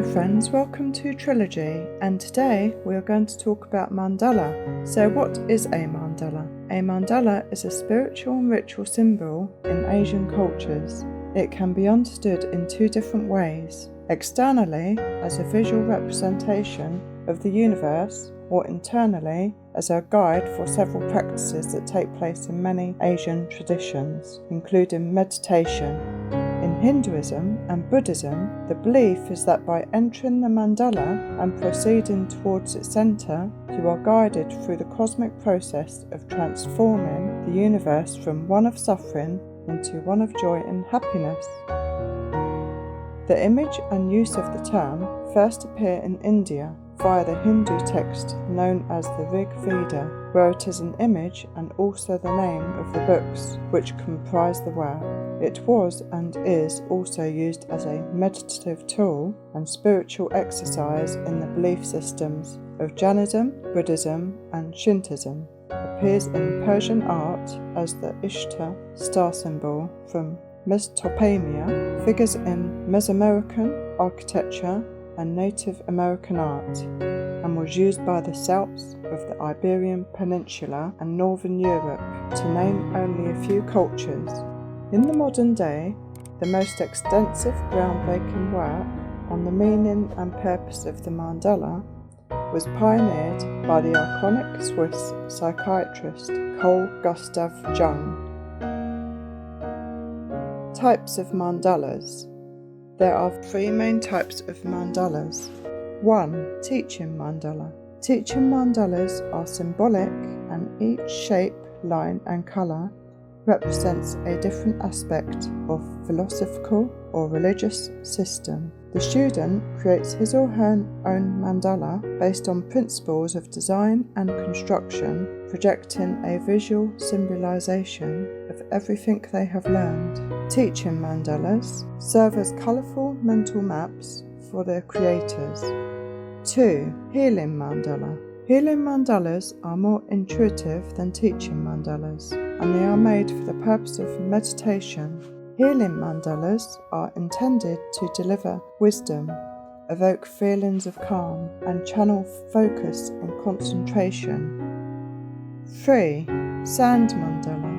Hello friends, welcome to Trilogy, and today we are going to talk about mandala. So what is a mandala? A mandala is a spiritual and ritual symbol in Asian cultures. It can be understood in two different ways: externally as a visual representation of the universe, or internally as a guide for several practices that take place in many Asian traditions, including meditation. In Hinduism and Buddhism, the belief is that by entering the mandala and proceeding towards its centre, you are guided through the cosmic process of transforming the universe from one of suffering into one of joy and happiness. The image and use of the term first appear in India via the Hindu text known as the Rig Veda, where it is an image and also the name of the books which comprise the work. It was and is also used as a meditative tool and spiritual exercise in the belief systems of Jainism, Buddhism and Shintoism. Appears in Persian art as the Ishtar star symbol from Mesopotamia, figures in Mesoamerican architecture and Native American art, and was used by the Celts of the Iberian Peninsula and Northern Europe, to name only a few cultures. In the modern day, the most extensive groundbreaking work on the meaning and purpose of the mandala was pioneered by the iconic Swiss psychiatrist Carl Gustav Jung. Types of mandalas. There are three main types of mandalas. 1. Teaching mandala. Teaching mandalas are symbolic, and each shape, line and colour represents a different aspect of philosophical or religious system. The student creates his or her own mandala based on principles of design and construction, projecting a visual symbolization of everything they have learned. Teaching mandalas serve as colourful mental maps for their creators. 2. Healing mandala. Healing mandalas are more intuitive than teaching mandalas, and they are made for the purpose of meditation. Healing mandalas are intended to deliver wisdom, evoke feelings of calm, and channel focus and concentration. 3. Sand mandala.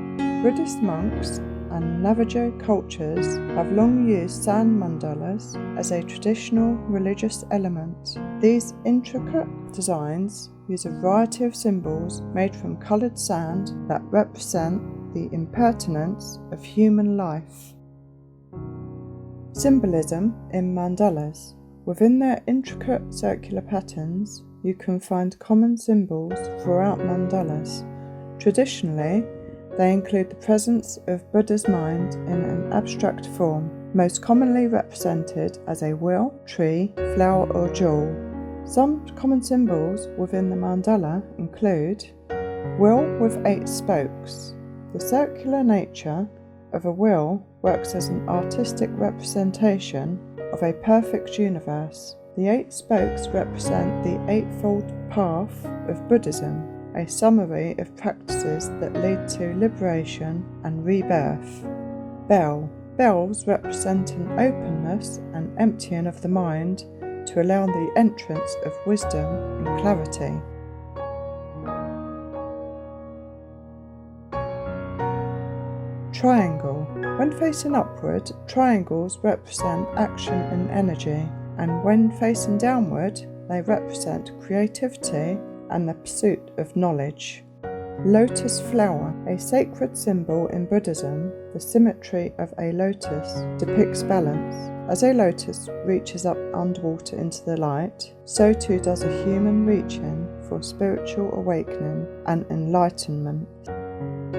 Buddhist monks and Navajo cultures have long used sand mandalas as a traditional religious element. These intricate designs use a variety of symbols made from coloured sand that represent the impermanence of human life. Symbolism in mandalas. Within their intricate circular patterns, you can find common symbols throughout mandalas. Traditionally, they include the presence of Buddha's mind in an abstract form, most commonly represented as a wheel, tree, flower or jewel. Some common symbols within the mandala include wheel with 8 spokes. The circular nature of a wheel works as an artistic representation of a perfect universe. The 8 spokes represent the Eightfold Path of Buddhism, a summary of practices that lead to liberation and rebirth. Bell. Bells represent an openness and emptying of the mind to allow the entrance of wisdom and clarity. Triangle. When facing upward, triangles represent action and energy, and when facing downward, they represent creativity and the pursuit of knowledge. Lotus flower. A sacred symbol in Buddhism, the symmetry of a lotus depicts balance. As a lotus reaches up underwater into the light, so too does a human reaching for spiritual awakening and enlightenment.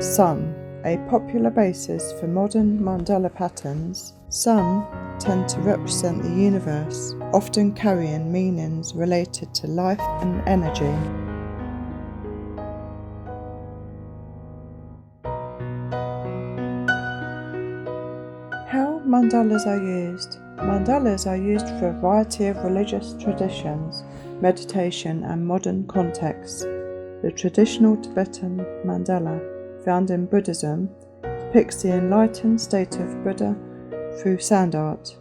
Sun. A popular basis for modern mandala patterns, sun tend to represent the universe, often carrying meanings related to life and energy. How mandalas are used. Mandalas are used for a variety of religious traditions, meditation and modern contexts. The traditional Tibetan mandala, found in Buddhism, depicts the enlightened state of Buddha through sand art.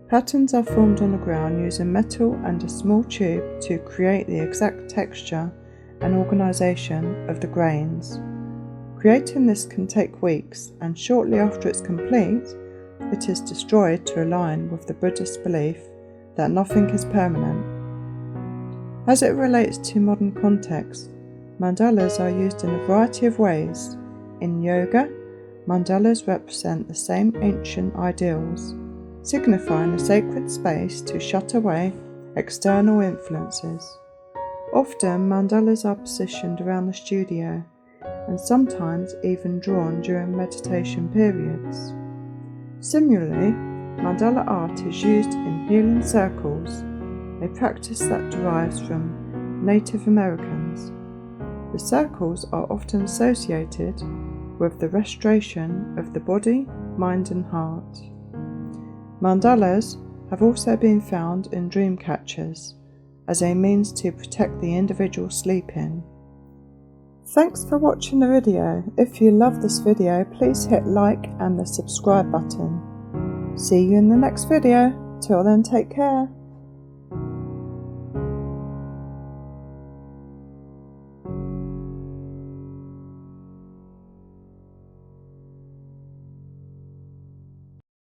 Patterns are formed on the ground using metal and a small tube to create the exact texture and organisation of the grains. Creating this can take weeks, and shortly after it's complete, it is destroyed to align with the Buddhist belief that nothing is permanent. As it relates to modern contexts, mandalas are used in a variety of ways. In yoga, mandalas represent the same ancient ideals, signifying a sacred space to shut away external influences. Often, mandalas are positioned around the studio, and sometimes even drawn during meditation periods. Similarly, mandala art is used in healing circles, a practice that derives from Native Americans. The circles are often associated with the restoration of the body, mind and heart. Mandalas have also been found in dream catchers as a means to protect the individual sleeping. Thanks for watching the video. If you love this video, please hit like and the subscribe button. See you in the next video. Till then, take care.